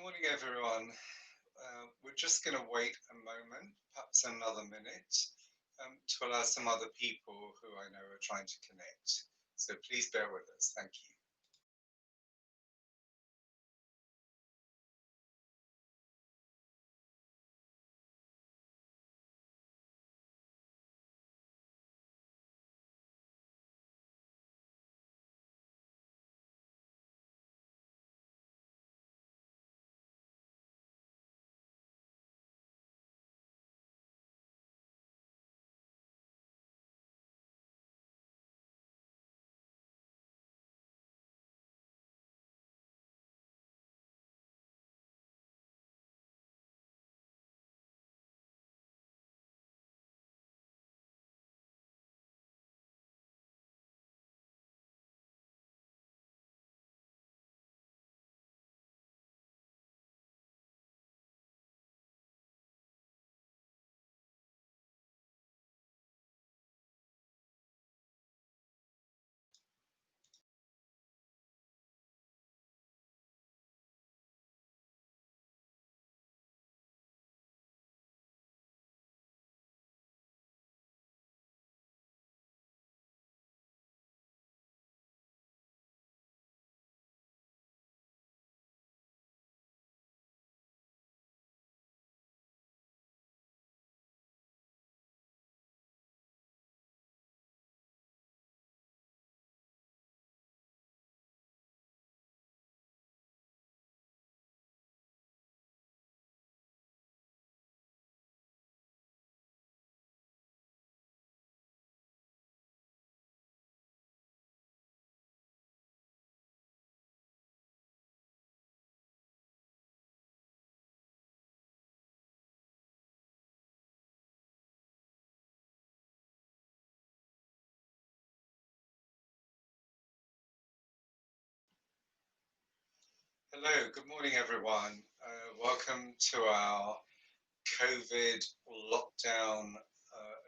Morning, everyone. We're just going to wait a moment, perhaps another minute, to allow some other people who I know are trying to connect. So please bear with us. Thank you. Hello, good morning, everyone. Welcome to our COVID lockdown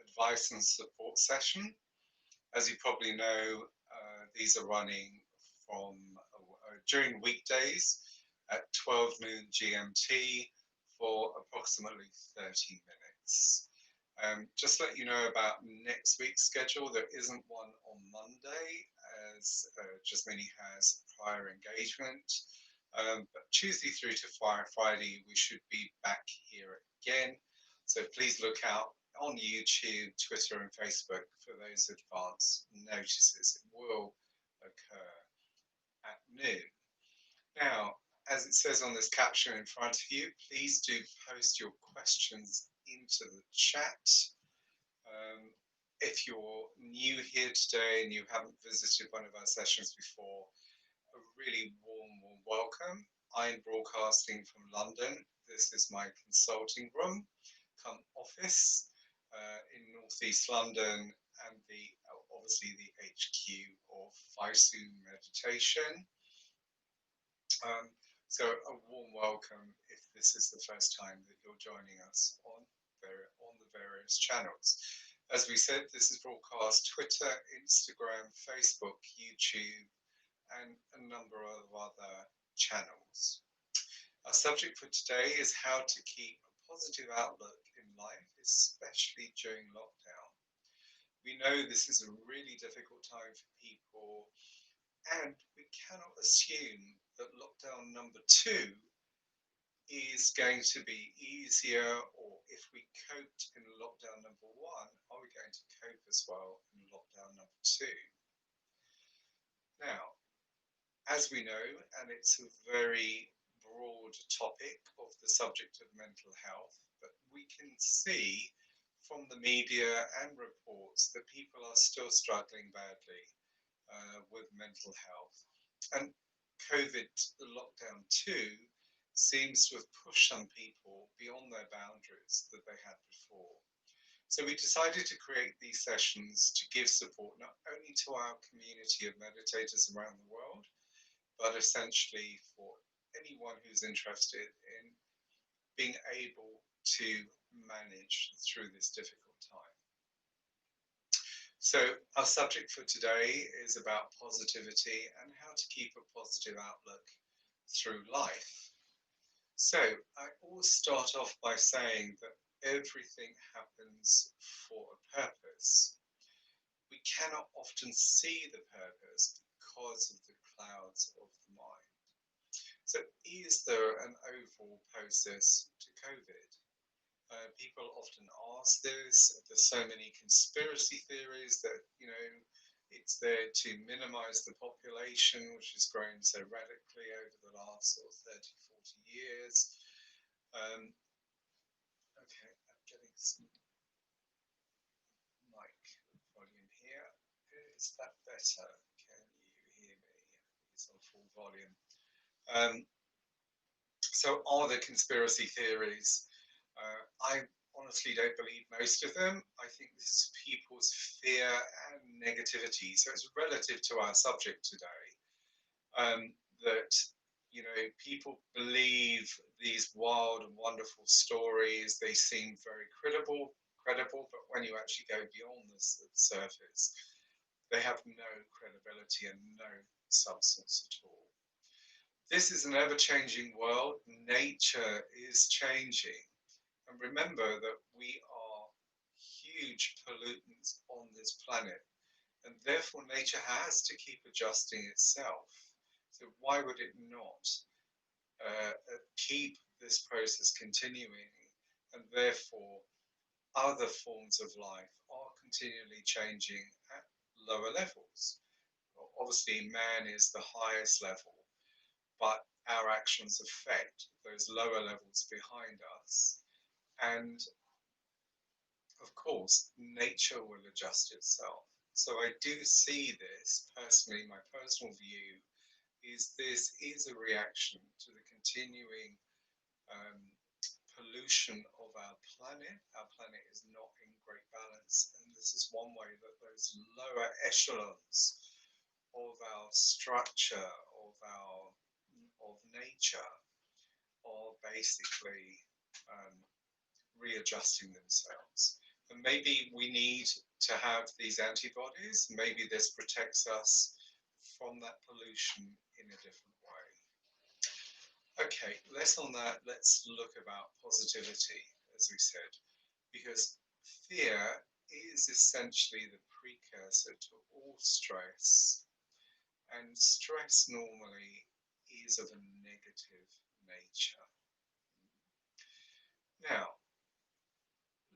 advice and support session. As you probably know, these are running from during weekdays at 12 noon GMT for approximately 30 minutes. Just let you know about next week's schedule. There isn't one on Monday, as Jasmine has prior engagement. But Tuesday through to Friday, we should be back here again. So please look out on YouTube, Twitter, and Facebook for those advance notices. It will occur at noon. Now, as it says on this caption in front of you, please do post your questions into the chat. If you're new here today and you haven't visited one of our sessions before, a really warm welcome. I'm broadcasting from London. This is my consulting room, come office in Northeast London, and obviously the HQ of FISU Meditation. So a warm welcome if this is the first time that you're joining us on the various channels. As we said, this is broadcast Twitter, Instagram, Facebook, YouTube, and a number of other channels. Our subject for today is how to keep a positive outlook in life, especially during lockdown. We know this is a really difficult time for people, and we cannot assume that lockdown number 2 is going to be easier, or if we coped in lockdown number 1, are we going to cope as well in lockdown number 2? Now, as we know, and it's a very broad topic of the subject of mental health, but we can see from the media and reports that people are still struggling badly with mental health. And COVID, the lockdown 2, seems to have pushed some people beyond their boundaries that they had before. So we decided to create these sessions to give support not only to our community of meditators around the world, but essentially for anyone who's interested in being able to manage through this difficult time. So our subject for today is about positivity and how to keep a positive outlook through life. So I always start off by saying that everything happens for a purpose. We cannot often see the purpose because of the clouds of the mind. So is there an overall process to COVID? People often ask this. There's so many conspiracy theories that, it's there to minimize the population, which has grown so radically over the last sort of 30, 40 years. Um, okay, I'm getting some mic volume here. Is that better? Can you hear me? It's on full volume. Um, so are there conspiracy theories? I honestly don't believe most of them. I think this is people's fear and negativity. So it's relative to our subject today, that people believe these wild and wonderful stories. They seem very credible, but when you actually go beyond the surface, they have no credibility and no substance at all. This is an ever-changing world. Nature is changing. And remember that we are huge pollutants on this planet, and therefore nature has to keep adjusting itself. So why would it not keep this process continuing? And therefore, other forms of life are continually changing at lower levels. Well, obviously, man is the highest level, but our actions affect those lower levels behind us. And of course, nature will adjust itself. So I do see this personally, my personal view is this is a reaction to the continuing um, pollution of our planet. Our planet is not in great balance, and this is one way that those lower echelons of our structure, of nature, are basically um, readjusting themselves. And maybe we need to have these antibodies. Maybe this protects us from that pollution in a different way. Okay, less on that. Let's look about positivity, as we said, because fear is essentially the precursor to all stress, and stress normally is of a negative nature. Now,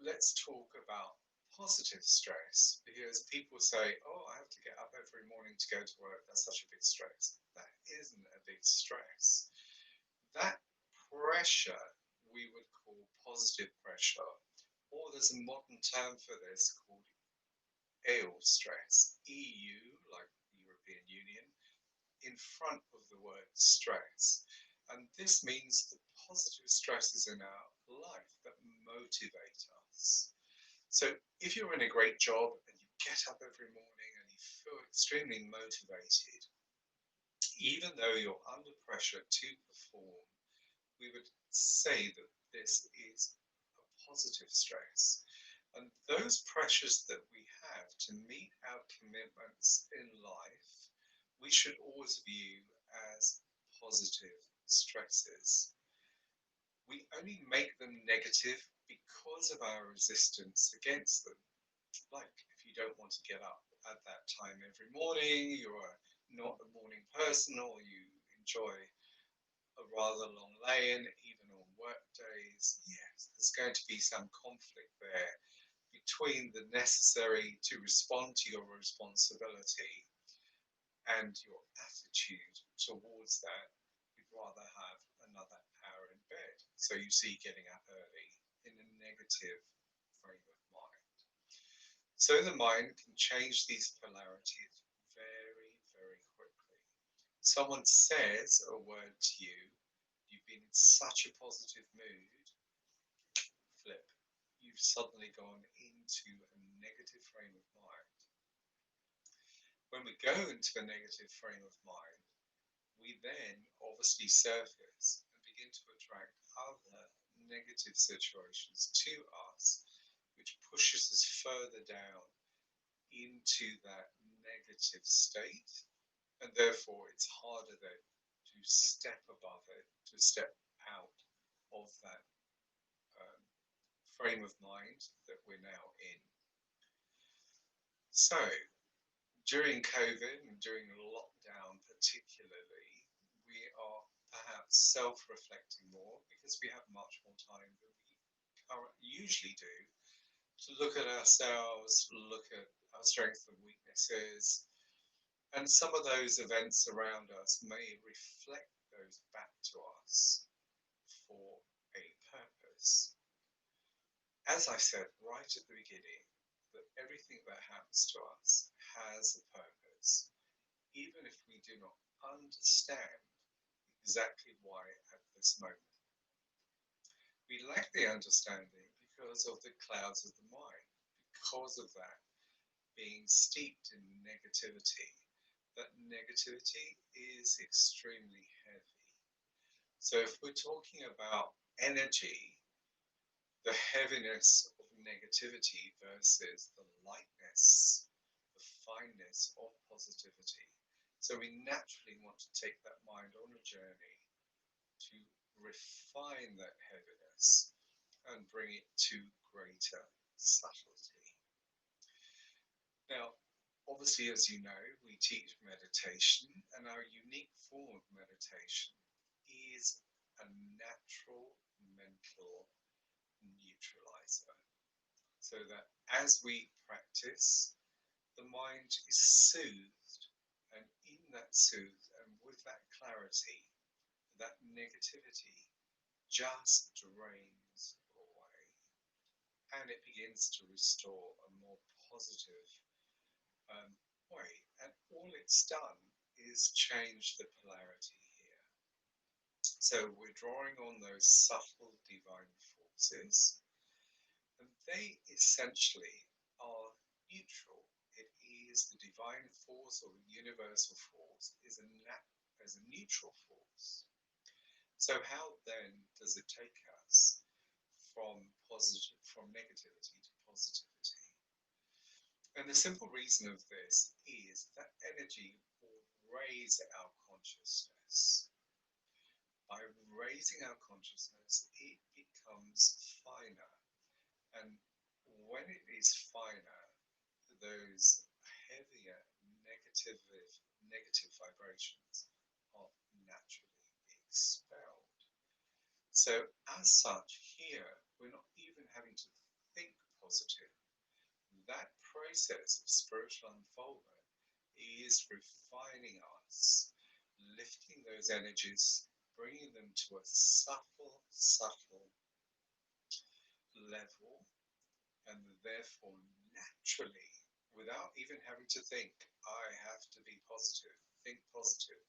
let's talk about positive stress, because people say, oh, I have to get up every morning to go to work. That's such a big stress. That isn't a big stress. That pressure we would call positive pressure, or there's a modern term for this called EU stress, EU, like the European Union, in front of the word stress. And this means the positive stresses in our life that motivate us. So if you're in a great job and you get up every morning and you feel extremely motivated, even though you're under pressure to perform, we would say that this is a positive stress. And those pressures that we have to meet our commitments in life, we should always view as positive stresses. We only make them negative because of our resistance against them. Like if you don't want to get up at that time every morning, you're not a morning person, or you enjoy a rather long lay-in, even on work days, yes, there's going to be some conflict there between the necessary to respond to your responsibility and your attitude towards that. You'd rather have another hour in bed. So you see getting up early in a negative frame of mind. So the mind can change these polarities very, very quickly. Someone says a word to you, you've been in such a positive mood, flip. You've suddenly gone into a negative frame of mind. When we go into a negative frame of mind, we then obviously surface and begin to attract other negative situations to us, which pushes us further down into that negative state, and therefore it's harder then to step above it, to step out frame of mind that we're now in. So, during COVID and during lockdown, particularly, we are perhaps self reflecting more because we have much more time than we usually do to look at ourselves, look at our strengths and weaknesses, and some of those events around us may reflect those back to us for a purpose. As I said right at the beginning, that everything that happens to us has a purpose, even if we do not understand exactly why at this moment. We lack the understanding because of the clouds of the mind, because of that being steeped in negativity. That negativity is extremely heavy. So if we're talking about energy, the heaviness of negativity versus the lightness, the fineness of positivity. So we naturally want to take that mind on a journey to refine that heaviness and bring it to greater subtlety. Now, obviously, as you know, we teach meditation, and our unique form of meditation is a natural mental neutralizer. So that as we practice, the mind is soothed, and in that soothe and with that clarity, that negativity just drains away and it begins to restore a more positive um, way. And all it's done is change the polarity here. So we're drawing on those subtle divine forces, and they essentially are neutral. It is the divine force or the universal force is as a neutral force. So how then does it take us from negativity to positivity? And the simple reason of this is that energy will raise our consciousness. By raising our consciousness, it becomes finer. And when it is finer, those heavier negative vibrations are naturally expelled. So as such, here we're not even having to think positive. That process of spiritual unfoldment is refining us, lifting those energies, bringing them to a subtle level, and therefore naturally, without even having to think, I have to be positive, think positive,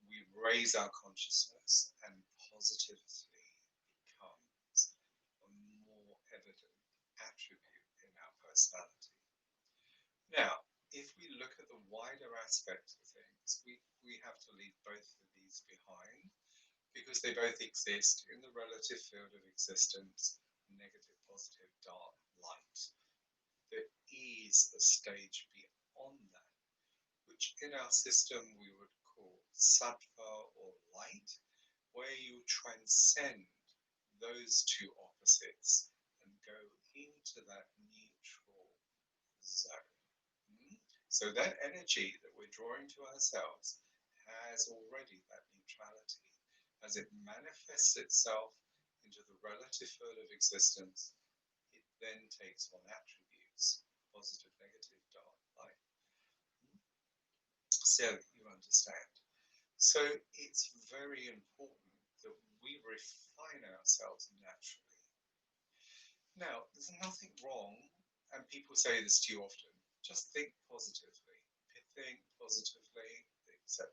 we raise our consciousness and positivity becomes a more evident attribute in our personality. Now, if we look at the wider aspect of things, we have to leave both of these behind because they both exist in the relative field of existence, negative, positive, dark, light. There is a stage beyond that, which in our system we would call sattva or light, where you transcend those two opposites and go into that neutral zone. So that energy that we're drawing to ourselves has already that neutrality. As it manifests itself into the relative field of existence, it then takes on attributes, positive, negative, dark, light. So you understand. So it's very important that we refine ourselves naturally. Now, there's nothing wrong, and people say this too often, just think positively, think positively, etc.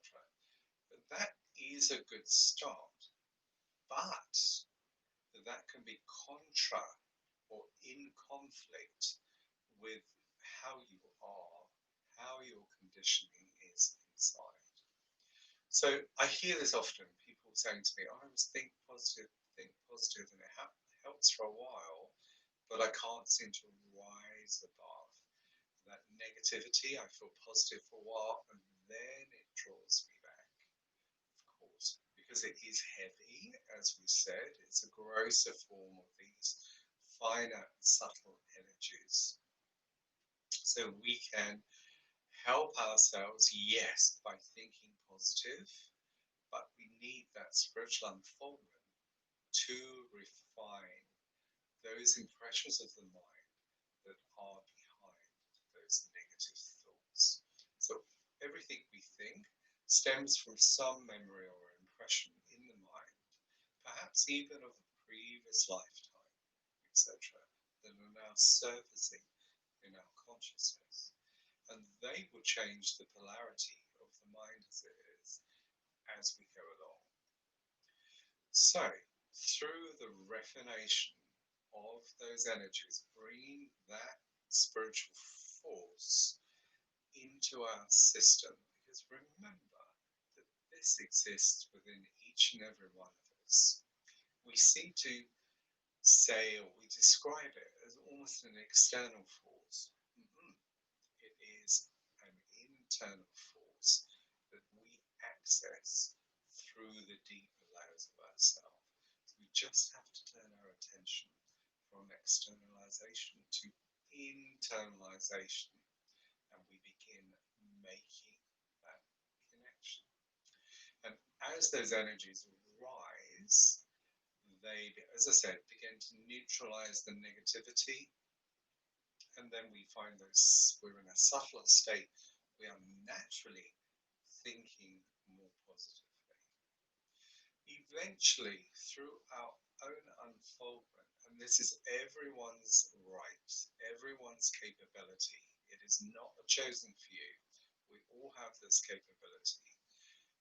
But that is a good start, but that can be contra or in conflict with how you are, how your conditioning is inside. So I hear this often, people saying to me, oh, I always think positive, and it helps for a while, but I can't seem to rise above that negativity. I feel positive for a while, and then it draws me back. Of course, we because it is heavy, as we said. It's a grosser form of these finer, subtle energies. So we can help ourselves, yes, by thinking positive, but we need that spiritual unfoldment to refine those impressions of the mind that are behind those negative thoughts. So everything we think stems from some memory or impression in the mind, perhaps even of a previous lifetime, etc., that are now surfacing in our consciousness. And they will change the polarity of the mind as it is as we go along. So, through the refination of those energies, bringing that spiritual force into our system, because remember that this exists within each and every one of us. We seem to say or we describe it as almost an external force. It is an internal force that we access through the deeper layers of ourselves. So we just have to turn our attention from externalization to internalization, and we begin making that connection. And as those energies rise, they, as I said, begin to neutralize the negativity, and then we find those we're in a subtler state. We are naturally thinking more positively. Eventually, through our own unfoldment, and this is everyone's right, everyone's capability, it is not a chosen few. We all have this capability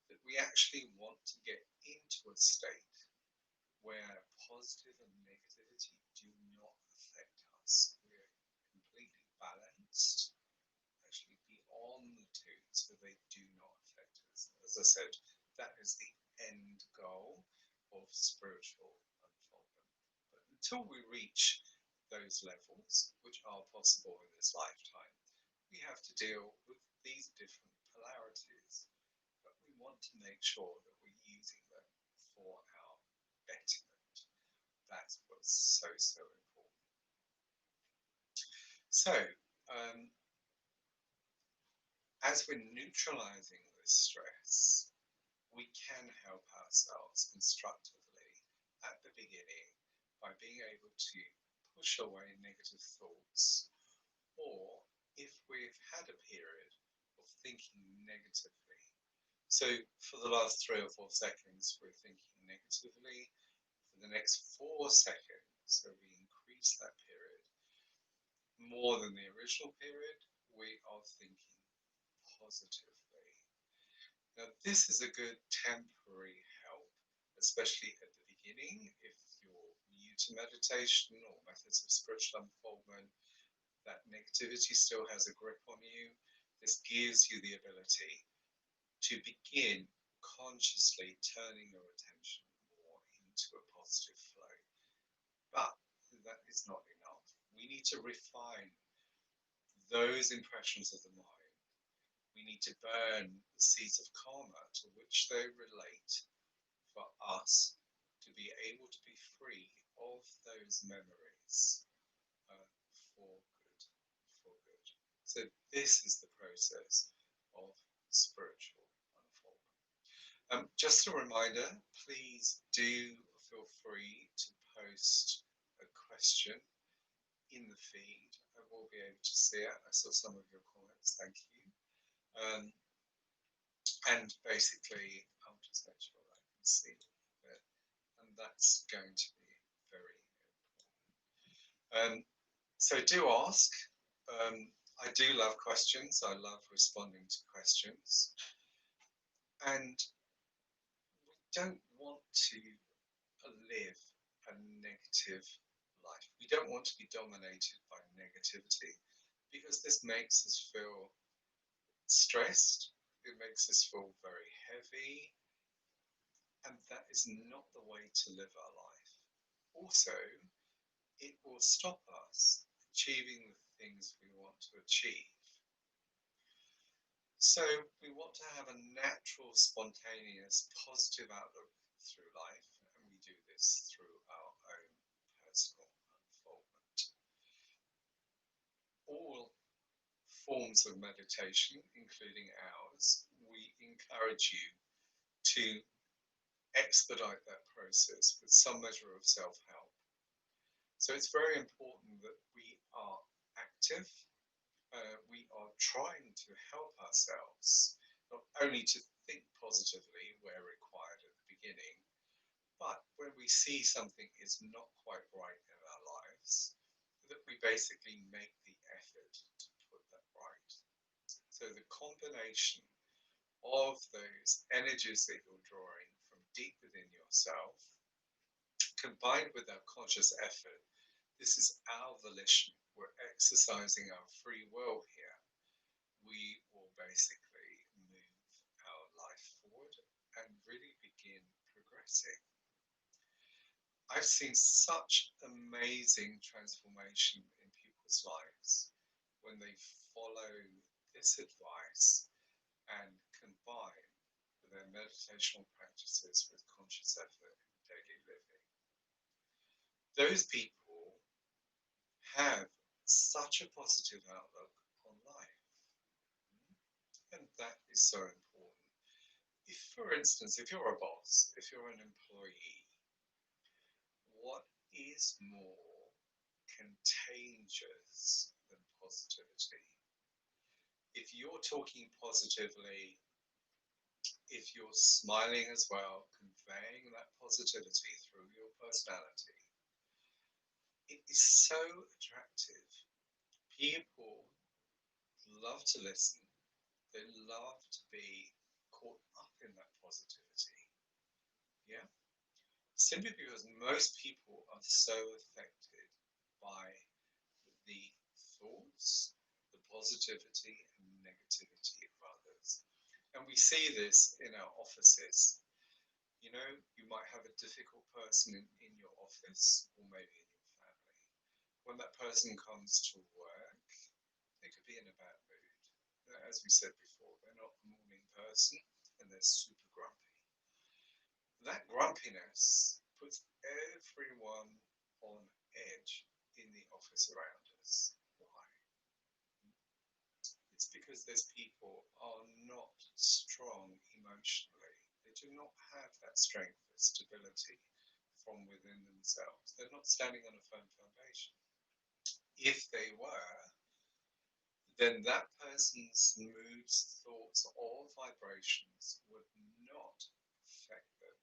that we actually want to get into a state where positive and negativity do not affect us. We're completely balanced, actually beyond the two, so they do not affect us. As I said, that is the end goal of spiritual unfoldment. But until we reach those levels, which are possible in this lifetime, we have to deal with these different polarities. But we want to make sure that we're using them for our betterment. That's what's so, so important. So, as we're neutralizing this stress, we can help ourselves constructively at the beginning by being able to push away negative thoughts, or if we've had a period of thinking negatively. So, for the last 3 or 4 seconds, we're thinking negatively. For the next 4 seconds, so we increase that period more than the original period, we are thinking positively. Now, this is a good temporary help, especially at the beginning. If you're new to meditation or methods of spiritual unfoldment, that negativity still has a grip on you. This gives you the ability to begin consciously turning your attention more into a positive flow. But that is not enough. We need to refine those impressions of the mind. We need to burn the seeds of karma to which they relate for us to be able to be free of those memories for good, for good. So this is the process of spiritual unfoldment. Just a reminder, please do feel free to post a question in the feed. I will be able to see it. I saw some of your comments. Thank you. And basically, I'll just make sure I can see it. And that's going to be very important. So do ask. I do love questions. I love responding to questions. And we don't want to live a negative life. We don't want to be dominated by negativity, because this makes us feel stressed. It makes us feel very heavy. And that is not the way to live our life. Also, it will stop us achieving the things we want to achieve. So we want to have a natural, spontaneous, positive outlook through life, and we do this through our own personal unfoldment. All forms of meditation, including ours, we encourage you to expedite that process with some measure of self help. So it's very important that we are active. We are trying to help ourselves, not only to think positively where required at the beginning, but when we see something is not quite right in our lives, that we basically make the effort to put that right. So the combination of those energies that you're drawing from deep within yourself, combined with our conscious effort, this is our volition. We're exercising our free will here. We will basically move our life forward and really begin progressing. I've seen such amazing transformation in people's lives when they follow this advice and combine their meditational practices with conscious effort in daily living. Those people have such a positive outlook on life, and that is so important. If, for instance, if you're a boss, if you're an employee, what is more contagious than positivity? If you're talking positively, if you're smiling as well, conveying that positivity through your personality, it is so attractive. People love to listen, they love to be caught up in that positivity. Yeah? Simply because most people are so affected by the thoughts, the positivity and negativity of others. And we see this in our offices. You know, you might have a difficult person in your office or maybe in your family. When that person comes to work, they could be in a bad mood. As we said before, they're not a morning person and they're super grumpy. That grumpiness puts everyone on edge in the office around us. Why? It's because those people are not strong emotionally. They do not have that strength, that stability from within themselves. They're not standing on a firm foundation. If they were, then that person's moods, thoughts, or vibrations would not affect them.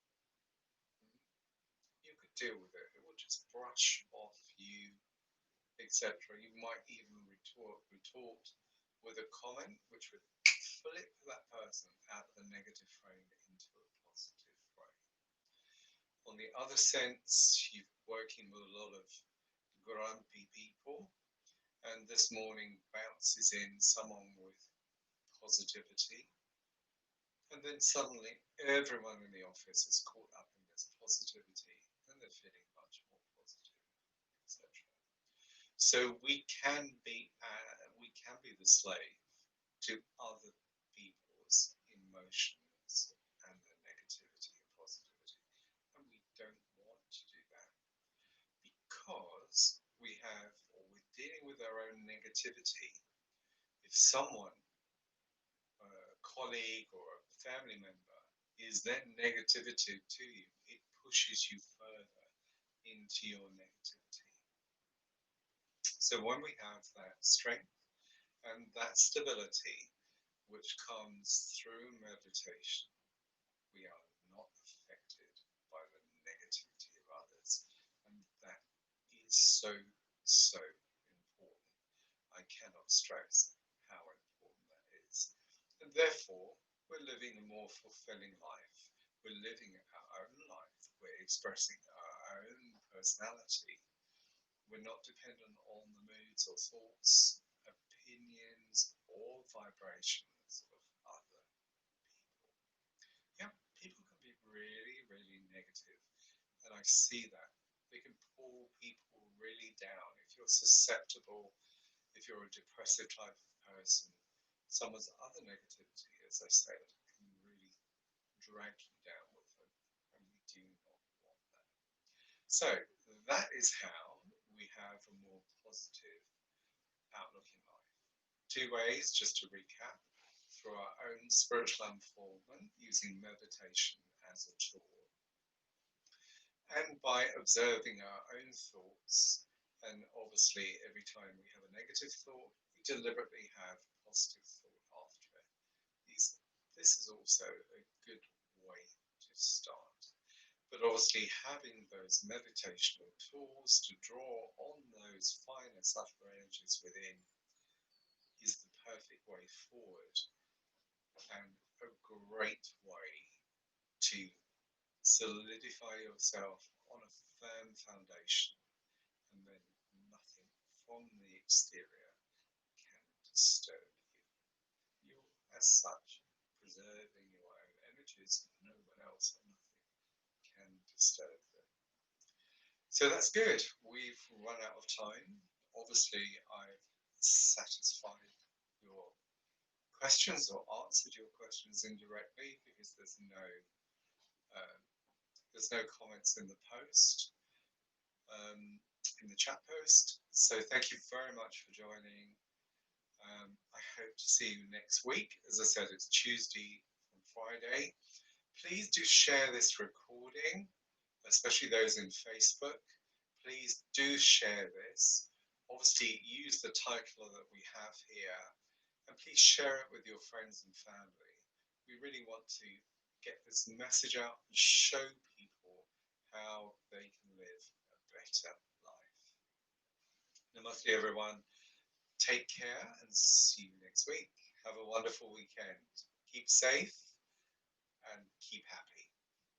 You could deal with it. It would just brush off you, etc. You might even retort with a comment which would flip that person out of the negative frame into a positive frame. On the other sense, you're working with a lot of grumpy people, and this morning bounces in someone with positivity, and then suddenly everyone in the office is caught up in this positivity and they're feeling much more positive, etc. So we can be the slave to other people's emotions and their negativity and positivity, and we don't want to do that because we're dealing with our own negativity. If someone, a colleague or a family member, is then negativity to you, it pushes you further into your negativity. So when we have that strength and that stability, which comes through meditation, we are not affected by the negativity of others. And that is so, so important. I cannot stress how important that is. And therefore, we're living a more fulfilling life. We're living our own life. We're expressing our own personality. We're not dependent on the moods or thoughts, opinions, or vibrations of other people. Yeah, people can be really, really negative, and I see that. They can pull people really down. If you're susceptible, if you're a depressive type of person, someone's other negativity, as I said, can really drag you down with them, and we do not want that. So that is how we have a more positive outlook in life. Two ways, just to recap, through our own spiritual unfoldment using meditation as a tool, and by observing our own thoughts. And obviously, every time we have a negative thought, we deliberately have a positive thought after it. This is also a good way to start. But obviously, having those meditational tools to draw on those finer, subtler energies within is the perfect way forward, and a great way to solidify yourself on a firm foundation, and then nothing from the exterior can disturb you. You're, as such, preserving your own energies, and no one else or nothing can disturb them. So that's good. We've run out of time. Obviously, I've satisfied your questions or answered your questions indirectly because um, there's no comments in the post, in the chat post. So thank you very much for joining. I hope to see you next week. As I said, it's Tuesday and Friday. Please do share this recording, especially those in Facebook. Please do share this. Obviously, use the title that we have here, and please share it with your friends and family. We really want to get this message out and show people how they can live a better life. Namaste, everyone. Take care and see you next week. Have a wonderful weekend. Keep safe and keep happy.